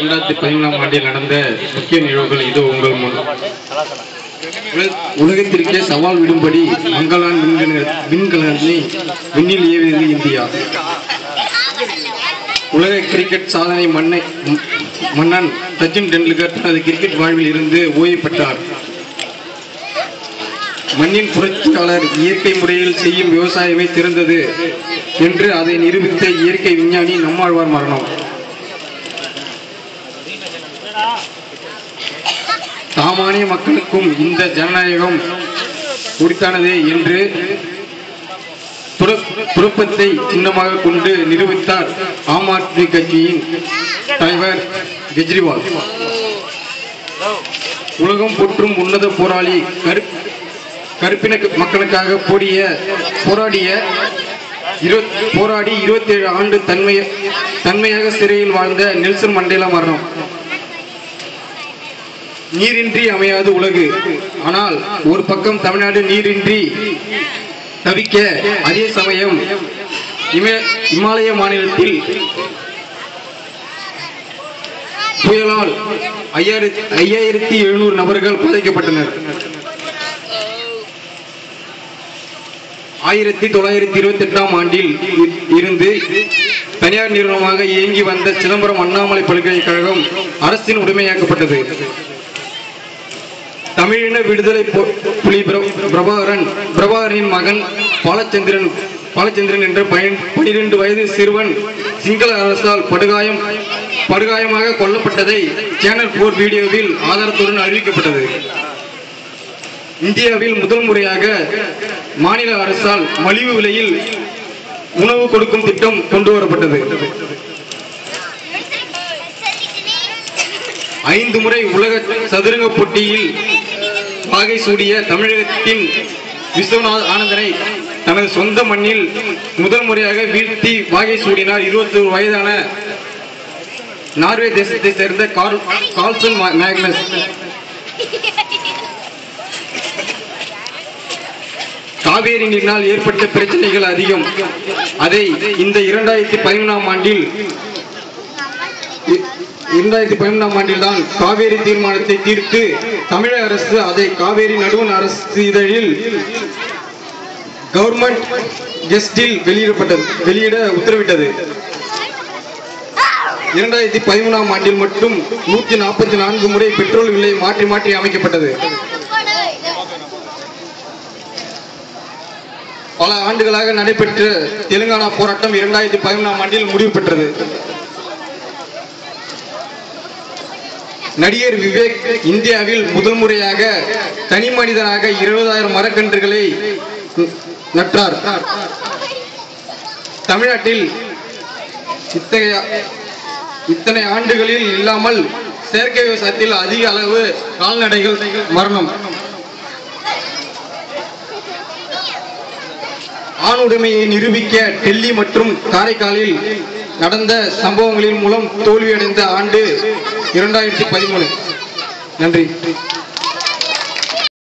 2013ஆம் ஆண்டில் நடந்த முக்கிய நிகழ்வுகள் இது உங்கள் முன். உலகத்திற்கே சவால் விடும்படி மங்களான் விண்கலனை விண்ணில் ஏவியது இந்தியா. உலக கிரிக்கெட் சாதனை மன்னன் சச்சின் டெண்டுல்கர் தனது கிரிக்கெட் வாழ்வில் இருந்து ஓய்வு பெற்றார். மண்ணின் புரட்சியாளர் இயற்கை முறையில் செய்யும் விவசாயமே சிறந்தது என்று அதை நிரூபித்த இயற்கை விஞ்ஞானி நம்மாழ்வார் மரணம். சாமானிய மக்களுக்கும் இந்த ஜனநாயகம் உரித்தானதே என்று துரப்பத்தை சின்னமாக கொண்டு நிரூபித்தார் ஆம் ஆத்மி கட்சியின் தலைவர் கெஜ்ரிவால். உலகம் போற்றும் உன்னத போராளி கருப்பின மக்களுக்காக போராடி 27 ஆண்டு தன்மையாக சிறையில் வாழ்ந்த நெல்சன் மண்டேலா மரணம். நீரின்றி அமையாது உலகு. ஆனால் ஒரு பக்கம் தமிழ்நாடு நீரின்றி தவிக்க, அதே சமயம் இமாலய மாநிலத்தில் புயலால் 5700 நபர்கள் பாதிக்கப்பட்டனர். 1928ஆம் ஆண்டில் இருந்து தனியார் நிறுவனமாக இயங்கி வந்த சிதம்பரம் அண்ணாமலை பல்கலைக்கழகம் அரசின் உடைமையாக்கப்பட்டது. தமிழின விடுதலை புலி பிரபாகரனின் மகன் பாலச்சந்திரன் என்ற 12 வயது சிறுவன் சிங்கள அரசால் படுகாயமாக கொல்லப்பட்டதை சேனல் 4 வீடியோவில் ஆதாரத்துடன் அறிவிக்கப்பட்டது. இந்தியாவில் முதல் முறையாக மாநில அரசால் மலிவு விலையில் உணவு கொடுக்கும் திட்டம் கொண்டு வரப்பட்டது. 5 முறை உலக சதுரங்க போட்டியில் வாகை சூடிய தமிழகத்தின் விஸ்வநாத் ஆனந்தனை தனது சொந்த மண்ணில் முதல் முறையாக வீழ்த்தி வாகை சூடினார் 21 வயதான நார்வே தேசத்தை சேர்ந்த கார்ல்சன் மேக்னஸ். காவேரி நீரினால் ஏற்பட்ட பிரச்சனைகள் அதிகம். அதை இந்த 2011ஆம் ஆண்டில் தான் காவேரி தீர்மானத்தை தீர்த்து தமிழக அரசு அதை காவேரி நடுவண் அரசு இதழில் கவர்மெண்ட் கெஸ்டில் வெளியிட உத்தரவிட்டது. 2013ஆம் ஆண்டில் மட்டும் 144 முறை பெட்ரோல் விலை மாற்றி அமைக்கப்பட்டது. பல ஆண்டுகளாக நடைபெற்ற தெலுங்கானா போராட்டம் 2011ஆம் ஆண்டில் முடிவு பெற்றது. நடிகர் விவேக் இந்தியாவில் முதல் முறையாக தனி மனிதனாக 20,000 மரக்கன்றுகளை நட்டார். தமிழ்நாட்டில் இத்தனை ஆண்டுகளில் இல்லாமல் செயற்கை விவசாயத்தில் அதிக அளவு கால்நடைகள் மரணம். ஆணுடைமையை நிரூபிக்க டெல்லி மற்றும் காரைக்காலில் நடந்த சம்பவங்களின் மூலம் தோல்வியடைந்த ஆண்டு 2013. நன்றி.